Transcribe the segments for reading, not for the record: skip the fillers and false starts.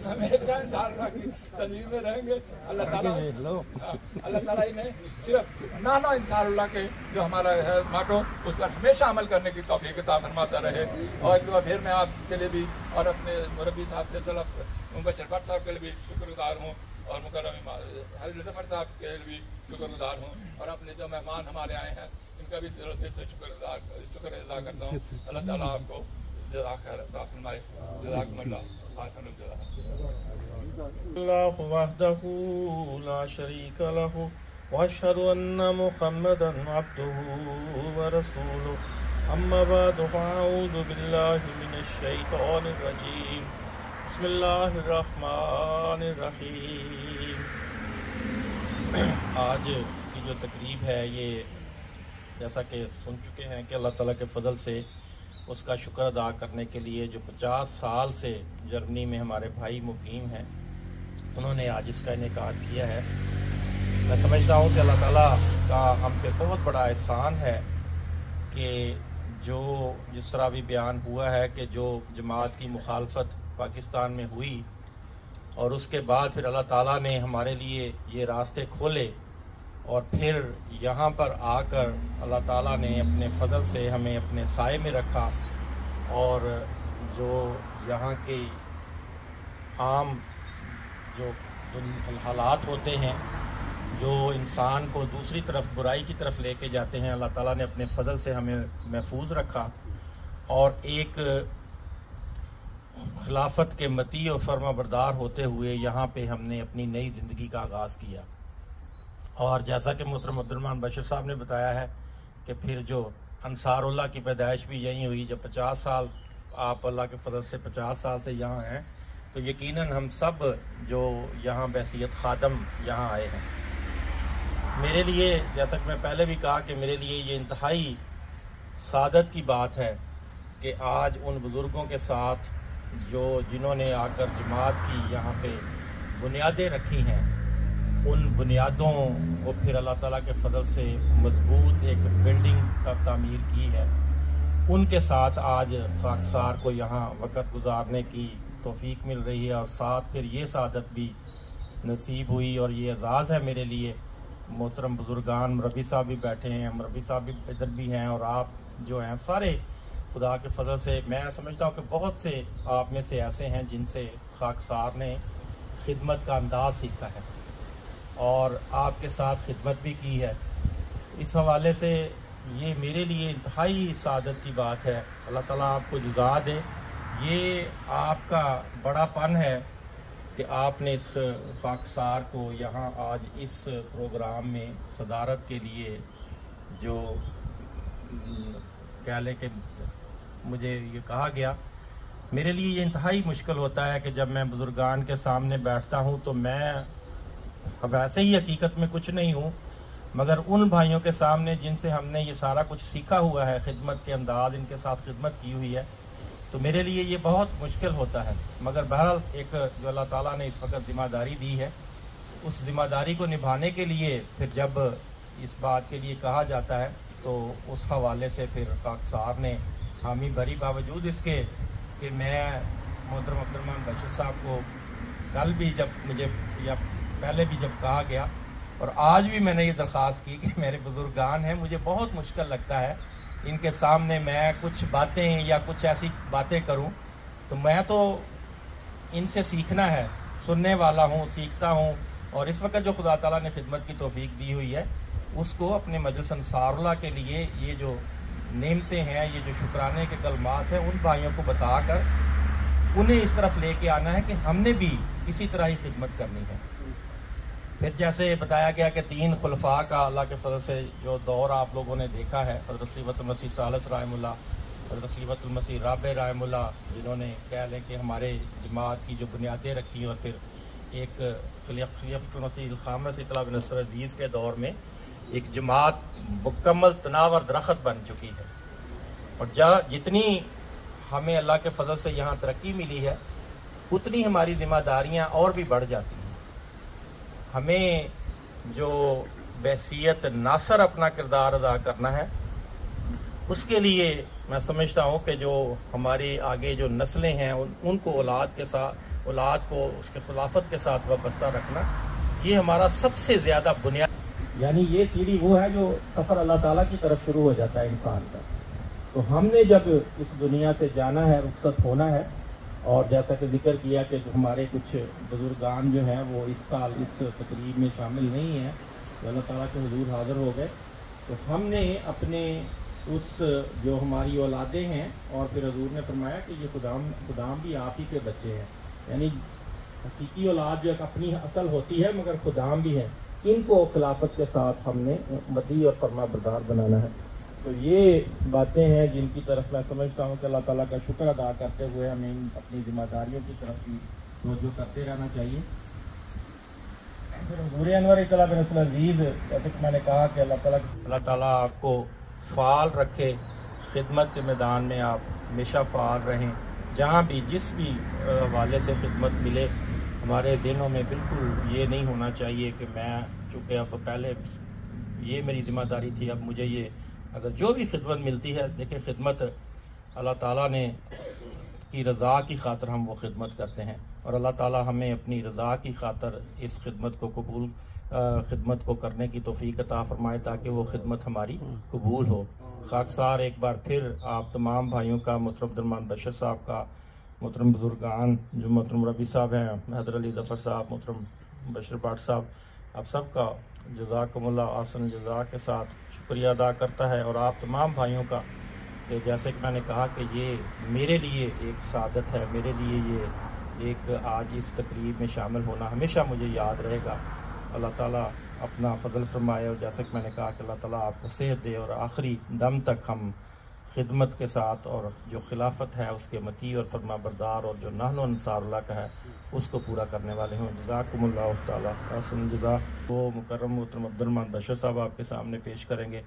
ہمیشہ انشاءاللہ کی تنظیم میں رہیں گے. اللہ تعالیٰ انہیں صرف نانا انشاءاللہ کے جو ہمارا ہے ماٹو اس پر ہمیشہ عمل کرنے کی توفیق عطا فرماتا رہے. اور ایک بار پھر میں آپ کے لیے بھی اور اپنے مربی صاحب سے طلب مبشر بٹ صاحب کے لیے بھی شکر گزار ہوں اور مکرم حضرت ظفر صاحب کے لیے بھی شکر گزار ہوں اور اپنے جو مہمان ہمارے آئے ہیں ان کا بھی دل سے شکر ادا کرتا ہوں. اللہ تعالیٰ آپ کو جزاک خیر عطا فرمائے. جزاکم اللہ احسن الجزاء. اللہ وحدہ لا شریک لہ واشہد ان محمدا عبدہ ورسولہ. اما بعد فاعوذ باللہ من الشیطان الرجیم. بسم اللہ الرحمن الرحیم. آج کی جو تقریب ہے یہ جیسا کہ سن چکے ہیں کہ اللہ تعالیٰ کے فضل سے اس کا شکر ادا کرنے کے لیے جو 50 سال سے جرمنی میں ہمارے بھائی مقیم ہیں انہوں نے آج اس کا انعقاد کیا ہے. میں سمجھتا ہوں کہ اللہ تعالیٰ کا ہم پہ بہت بڑا احسان ہے کہ جو جس طرح بھی بیان ہوا ہے کہ جو جماعت کی مخالفت پاکستان میں ہوئی اور اس کے بعد پھر اللہ تعالیٰ نے ہمارے لیے یہ راستے کھولے اور پھر یہاں پر آ کر اللہ تعالیٰ نے اپنے فضل سے ہمیں اپنے سائے میں رکھا اور جو یہاں کے عام جو حالات ہوتے ہیں جو انسان کو دوسری طرف برائی کی طرف لے کے جاتے ہیں اللہ تعالیٰ نے اپنے فضل سے ہمیں محفوظ رکھا اور ایک خلافت کے مطیع و فرما بردار ہوتے ہوئے یہاں پہ ہم نے اپنی نئی زندگی کا آغاز کیا. اور جیسا کہ محترم عبدالرحمن بشیر صاحب نے بتایا ہے کہ پھر جو انصار اللہ کی پیدائش بھی یہیں ہوئی. جب 50 سال آپ اللہ کے فضل سے 50 سال سے یہاں ہیں تو یقیناً ہم سب جو یہاں بحیثیت خادم یہاں آئے ہیں. میرے لیے جیسا کہ میں پہلے بھی کہا کہ میرے لیے یہ انتہائی سعادت کی بات ہے کہ آج ان بزرگوں کے ساتھ جنہوں نے آ کر جماعت کی یہاں پہ بنیادیں رکھی ہیں ان بنیادوں کو پھر اللہ تعالیٰ کے فضل سے مضبوط ایک بلڈنگ تک تعمیر کی ہے. ان کے ساتھ آج خاکسار کو یہاں وقت گزارنے کی توفیق مل رہی ہے اور ساتھ پھر یہ سعادت بھی نصیب ہوئی اور یہ اعزاز ہے میرے لیے. محترم بزرگان مربی صاحب بھی بیٹھے ہیں, مربی صاحب بھی ادھر بھی ہیں اور آپ جو ہیں سارے خدا کے فضل سے میں سمجھتا ہوں کہ بہت سے آپ میں سے ایسے ہیں جن سے خاکسار نے خدمت کا انداز سیکھا ہے اور آپ کے ساتھ خدمت بھی کی ہے. اس حوالے سے یہ میرے لیے انتہائی سعادت کی بات ہے. اللہ تعالیٰ آپ کو جزا دے. یہ آپ کا بڑا پن ہے کہ آپ نے اس خاکسار کو یہاں آج اس پروگرام میں صدارت کے لیے جو کہہ لیں کہ مجھے یہ کہا گیا. میرے لیے یہ انتہائی مشکل ہوتا ہے کہ جب میں بزرگان کے سامنے بیٹھتا ہوں تو میں ویسے ہی حقیقت میں کچھ نہیں ہوں مگر ان بھائیوں کے سامنے جن سے ہم نے یہ سارا کچھ سیکھا ہوا ہے, خدمت کے انداز ان کے ساتھ خدمت کی ہوئی ہے, تو میرے لیے یہ بہت مشکل ہوتا ہے. مگر بہرحال ایک جو اللہ تعالیٰ نے اس وقت ذمہ داری دی ہے اس ذمہ داری کو نبھانے کے لیے پھر جب اس بات کے لیے کہا جاتا ہے تو اس حوالے سے پھر خاکسار نے حامی بھری باوجود اس کے کہ میں محترم عبدالرحمن بشیر صاحب کو کل بھی جب مجھے یا پہلے بھی جب کہا گیا اور آج بھی میں نے یہ درخواست کی کہ میرے بزرگان ہیں, مجھے بہت مشکل لگتا ہے ان کے سامنے میں کچھ باتیں یا کچھ ایسی باتیں کروں, تو میں تو ان سے سیکھنا ہے, سننے والا ہوں, سیکھتا ہوں. اور اس وقت جو خدا تعالیٰ نے خدمت کی توفیق دی ہوئی ہے اس کو اپنے مجلس انصار اللہ کے لیے یہ جو نعمتیں ہیں, یہ جو شکرانے کے کلمات ہیں, ان بھائیوں کو بتا کر انہیں اس طرف لے کے آنا ہے کہ ہم نے بھی اسی طرح ہی خدمت کرنی ہے. پھر جیسے بتایا گیا کہ 3 خلفاء کا اللہ کے فضل سے جو دور آپ لوگوں نے دیکھا ہے, حضرت خلیفۃ المسیح ثالث رحمہ اللہ, حضرت خلیفۃ المسیح رابع رحمہ اللہ, جنہوں نے کہہ لیں کہ ہمارے جماعت کی جو بنیادیں رکھی اور پھر ایک خلیفۃ المسیح الخامس اطلاع بن نصر عزیز کے دور میں ایک جماعت مکمل تناور درخت بن چکی ہے. اور جتنی ہمیں اللہ کے فضل سے یہاں ترقی ملی ہے اتنی ہماری ذمہ داریاں اور بھی بڑھ جاتی ہیں. ہمیں جو بحیثیت ناصر اپنا کردار ادا کرنا ہے اس کے لیے میں سمجھتا ہوں کہ جو ہمارے آگے جو نسلیں ہیں ان کو اولاد کے ساتھ اولاد کو اس کے خلافت کے ساتھ وابستہ رکھنا، یہ ہمارا سب سے زیادہ بنیاد، یعنی یہ سیڑھی وہ ہے جو سفر اللہ تعالیٰ کی طرف شروع ہو جاتا ہے انسان کا۔ تو ہم نے جب اس دنیا سے جانا ہے، رخصت ہونا ہے، اور جیسا کہ ذکر کیا کہ ہمارے کچھ بزرگان جو ہیں وہ اس سال اس تقریب میں شامل نہیں ہیں، تو اللہ تعالیٰ کے حضور حاضر ہو گئے، تو ہم نے اپنے اس جو ہماری اولادیں ہیں، اور پھر حضور نے فرمایا کہ یہ خدام بھی آپ ہی کے بچے ہیں، یعنی حقیقی اولاد جو ایک اپنی اصل ہوتی ہے مگر خدام بھی ہے، ان کو خلافت کے ساتھ ہم نے مدعی اور فرما بردار بنانا ہے۔ تو یہ باتیں ہیں جن کی طرف میں سمجھتا ہوں کہ اللہ تعالیٰ کا شکر ادا کرتے ہوئے ہمیں اپنی ذمہ داریوں کی طرف بھی توجہ کرتے رہنا چاہیے۔ پھر حضور انور اطلاع بن نسل عزیز، جیسے کہ میں نے کہا کہ اللہ تعالیٰ آپ کو فعال رکھے، خدمت کے میدان میں آپ ہمیشہ فعال رہیں، جہاں بھی جس بھی حوالے سے خدمت ملے، ہمارے ذہنوں میں بالکل یہ نہیں ہونا چاہیے کہ میں چونکہ اب پہلے یہ میری ذمہ داری تھی، اب مجھے یہ، اگر جو بھی خدمت ملتی ہے، دیکھیں خدمت اللہ تعالیٰ نے کی رضا کی خاطر ہم وہ خدمت کرتے ہیں، اور اللہ تعالیٰ ہمیں اپنی رضا کی خاطر اس خدمت کو خدمت کو کرنے کی توفیق عطا فرمائے، تاکہ وہ خدمت ہماری قبول ہو۔ خاکسار ایک بار پھر آپ تمام بھائیوں کا، محترم عبدالرحمن بشر صاحب کا، محترم بزرگان جو محترم ربی صاحب ہیں، حیدر علی ظفر صاحب، محترم بشر بٹ صاحب، آپ سب کا جزاکم اللہ احسن جزا کے ساتھ شکریہ ادا کرتا ہے، اور آپ تمام بھائیوں کا کہ جیسے کہ میں نے کہا کہ یہ میرے لیے ایک سعادت ہے، میرے لیے یہ ایک آج اس تقریب میں شامل ہونا ہمیشہ مجھے یاد رہے گا۔ اللہ تعالیٰ اپنا فضل فرمائے، اور جیسے کہ میں نے کہا کہ اللہ تعالیٰ آپ کو صحت دے، اور آخری دم تک ہم خدمت کے ساتھ، اور جو خلافت ہے اس کے مطیع اور فرما بردار، اور جو نحن انصار اللہ کا ہے اس کو پورا کرنے والے ہوں۔ جزاکم اللہ تعالیٰ احسن جزا۔ وہ مکرم محترم عبدالرحمن بشر صاحب آپ کے سامنے پیش کریں گے۔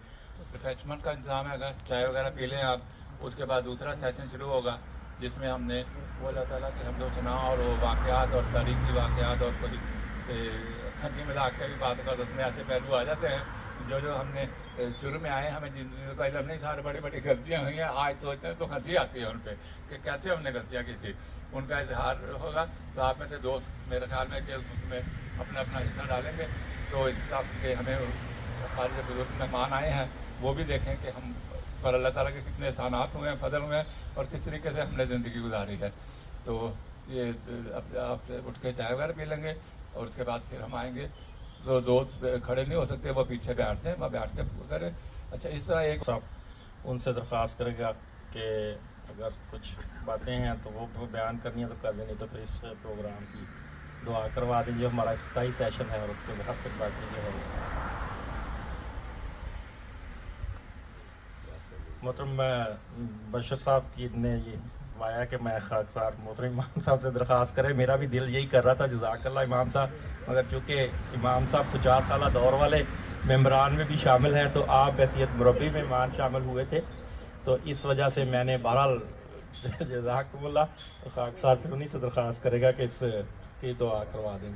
ریفریشمنٹ کا انتظام ہے، اگر چائے وغیرہ پی لیں آپ، اس کے بعد دوسرا سیشن شروع ہوگا جس میں ہم نے وہ اللہ تعالیٰ کے حمد و ثنا اور وہ واقعات اور تاریخی واقعات اور کوئی ہنسی مذاق کے بھی بات کا، اس میں ایسے پہلو آ جاتے ہیں جو ہم نے شروع میں آئے، ہمیں جن چیزوں کا علم نہیں تھا، بڑی بڑی غلطیاں ہوئی ہیں، آج سوچتے ہیں تو ہنسی آتی ہے ان پہ کہ کیسے ہم نے غلطیاں کی تھی، ان کا اظہار ہوگا۔ تو آپ میں سے دوست میرے خیال میں کہ اس میں اپنا اپنا حصہ ڈالیں گے، تو اس طرح کے ہمیں ہمارے جو بزرگ مہمان آئے ہیں وہ بھی دیکھیں کہ ہم پر اللہ تعالیٰ کے کتنے احسانات ہوئے ہیں، فضل ہوئے ہیں، اور کس طریقے سے ہم نے زندگی گزاری ہے۔ تو یہ آپ سے اٹھ کے چائے وغیرہ پی لیں گے، اور اس کے بعد پھر ہم آئیں گے۔ تو دوست کھڑے نہیں ہو سکتے، وہ پیچھے بیٹھتے ہیں، وہاں بیٹھ کے کریں۔ اچھا، اس طرح ایک صاحب ان سے درخواست کرے گا کہ اگر کچھ باتیں ہیں تو وہ بیان کرنی ہے تو کر دیں، نہیں تو پھر اس پروگرام کی دعا کروا دیں، جو ہمارا افتتاحی سیشن ہے، اور اس کے بعد پھر باقی جو ہے محترم بشر صاحب کی نے یہ فرمایا کہ میں خاکسار محترم امام صاحب سے درخواست کرے، میرا بھی دل یہی کر رہا تھا، جزاک اللہ امام صاحب، مگر چونکہ امام صاحب 50 سالہ دور والے ممبران میں بھی شامل ہیں، تو آپ حیثیت مربی مہمان شامل ہوئے تھے، تو اس وجہ سے میں نے بہرحال جزاکم اللہ خاکسار پھر انہیں سے درخواست کرے گا کہ اس کی دعا کروا دیں۔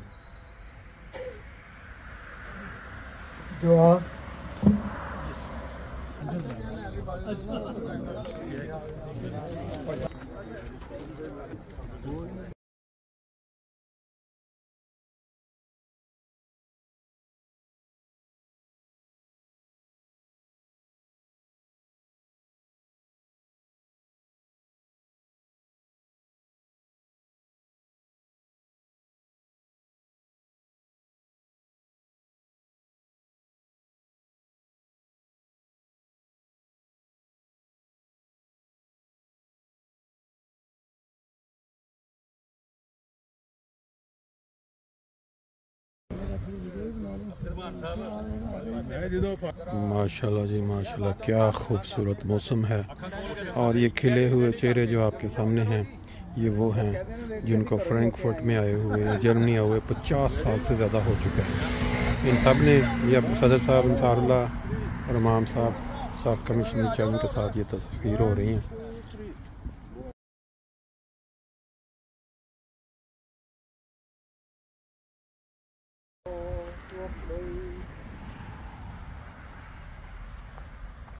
دعا ماشاءاللہ جی ماشاءاللہ، کیا خوبصورت موسم ہے، اور یہ کھلے ہوئے چہرے جو آپ کے سامنے ہیں، یہ وہ ہیں جن کو فرینکفرٹ میں آئے ہوئے، جرمنی آئے ہوئے 50 سال سے زیادہ ہو چکا ہے۔ ان سب نے یہ صدر صاحب انصار اللہ اور امام صاحب کمیشن چیئرمین کے ساتھ یہ تصویر ہو رہی ہیں۔